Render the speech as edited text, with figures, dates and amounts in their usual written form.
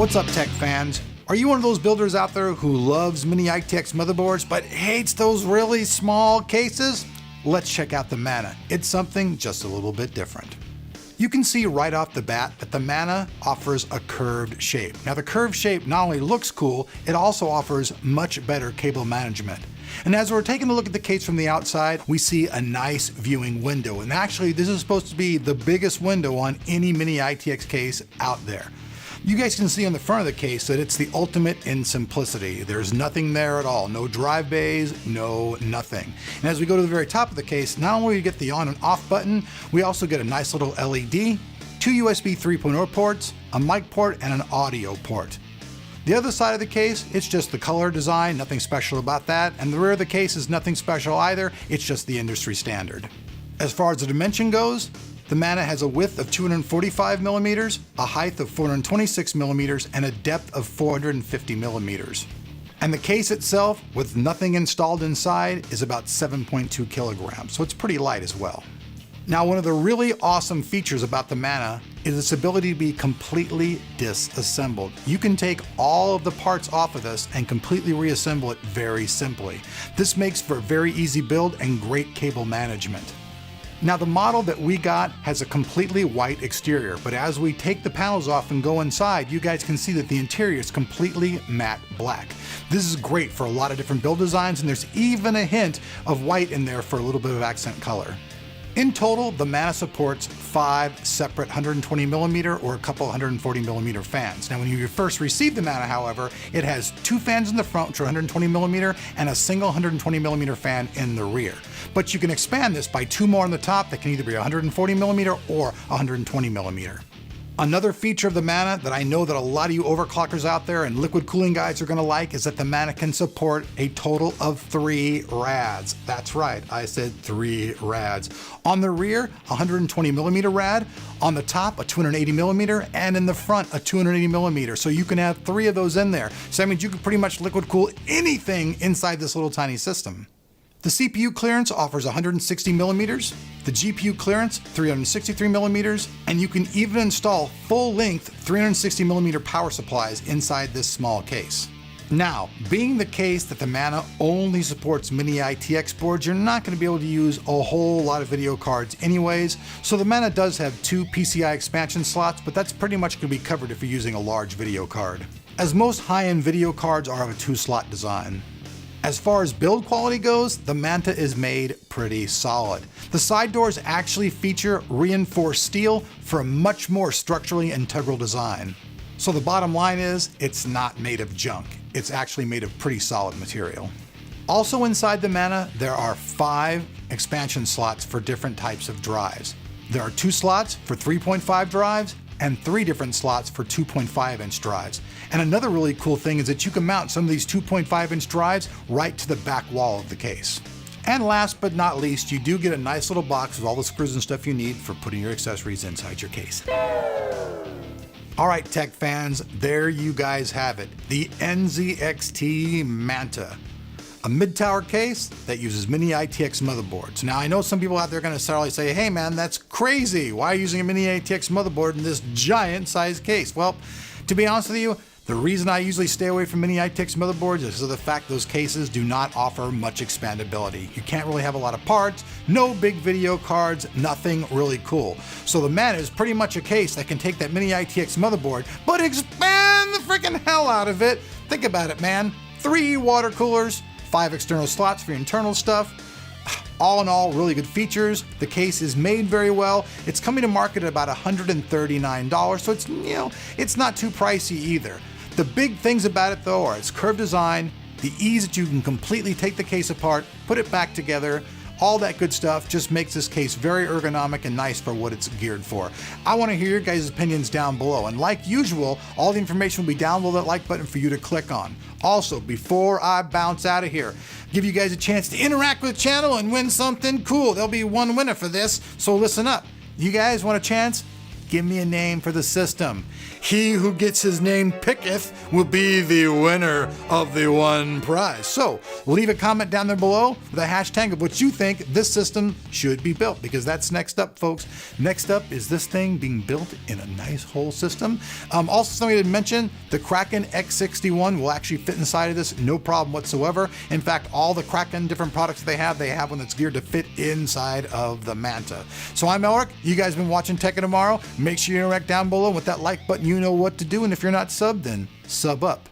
What's up, tech fans? Are you one of those builders out there who loves mini ITX motherboards but hates those really small cases? Let's check out the Manta. It's something just a little bit different. You can see right off the bat that the Manta offers a curved shape. Now the curved shape not only looks cool, it also offers much better cable management. And as we're taking a look at the case from the outside, we see a nice viewing window. And actually, this is supposed to be the biggest window on any mini ITX case out there. You guys can see on the front of the case that it's the ultimate in simplicity. There's nothing there at all. No drive bays, no nothing. And as we go to the very top of the case, not only do we get the on and off button, we also get a nice little LED, two USB 3.0 ports, a mic port, and an audio port. The other side of the case, it's just the color design, nothing special about that. And the rear of the case is nothing special either. It's just the industry standard. As far as the dimension goes, the Manta has a width of 245 millimeters, a height of 426 millimeters, and a depth of 450 millimeters. And the case itself, with nothing installed inside, is about 7.2 kilograms, so it's pretty light as well. Now, one of the really awesome features about the Manta is its ability to be completely disassembled. You can take all of the parts off of this and completely reassemble it very simply. This makes for a very easy build and great cable management. Now the model that we got has a completely white exterior, but as we take the panels off and go inside, you guys can see that the interior is completely matte black. This is great for a lot of different build designs, and there's even a hint of white in there for a little bit of accent color. In total, the Manta supports 5 separate 120 millimeter or a couple 140 millimeter fans. Now, when you first receive the Manta, however, it has 2 fans in the front, which are 120 millimeter, and a single 120 millimeter fan in the rear. But you can expand this by 2 more on the top that can either be 140 millimeter or 120 millimeter. Another feature of the Manta that I know that a lot of you overclockers out there and liquid cooling guys are gonna like is that the Manta can support a total of 3 rads. That's right, I said 3 rads. On the rear, 120 millimeter rad, on the top, a 280 millimeter, and in the front, a 280 millimeter. So you can have 3 of those in there. So that means you can pretty much liquid cool anything inside this little tiny system. The CPU clearance offers 160 millimeters, the GPU clearance 363 millimeters, and you can even install full-length 360 millimeter power supplies inside this small case. Now, being the case that the Manta only supports mini ITX boards, you're not going to be able to use a whole lot of video cards anyways, so the Manta does have 2 PCI expansion slots, but that's pretty much going to be covered if you're using a large video card, as most high-end video cards are of a 2-slot design. As far as build quality goes, the Manta is made pretty solid. The side doors actually feature reinforced steel for a much more structurally integral design. So the bottom line is, it's not made of junk. It's actually made of pretty solid material. Also inside the Manta, there are 5 expansion slots for different types of drives. There are 2 slots for 3.5 drives and 3 different slots for 2.5-inch drives. And another really cool thing is that you can mount some of these 2.5-inch drives right to the back wall of the case. And last but not least, you do get a nice little box with all the screws and stuff you need for putting your accessories inside your case. All right, tech fans, there you guys have it, the NZXT Manta. A mid-tower case that uses mini ITX motherboards. Now, I know some people out there are going to necessarily say, hey man, that's crazy. Why are you using a mini ITX motherboard in this giant size case? Well, to be honest with you, the reason I usually stay away from mini ITX motherboards is because of the fact those cases do not offer much expandability. You can't really have a lot of parts, no big video cards, nothing really cool. So the Manta is pretty much a case that can take that mini ITX motherboard, but expand the freaking hell out of it. Think about it, man. 3 water coolers, 5 external slots for your internal stuff. All in all, really good features. The case is made very well. It's coming to market at about $139, so it's, it's not too pricey either. The big things about it though are its curved design, the ease that you can completely take the case apart, put it back together, all that good stuff just makes this case very ergonomic and nice for what it's geared for. I want to hear your guys' opinions down below, and like usual, all the information will be down below that like button for you to click on. Also, before I bounce out of here, give you guys a chance to interact with the channel and win something cool. There'll be one winner for this, so listen up. You guys want a chance? Give me a name for the system. He who gets his name picketh will be the winner of the one prize. So leave a comment down there below with a hashtag of what you think this system should be built, because that's next up, folks. Next up is this thing being built in a nice whole system. Also, something I didn't mention, the Kraken X61 will actually fit inside of this, no problem whatsoever. In fact, all the Kraken different products they have one that's geared to fit inside of the Manta. So I'm Elric. You guys have been watching Tech of Tomorrow. Make sure you interact down below with that like button. You know what to do. And if you're not subbed, then sub up.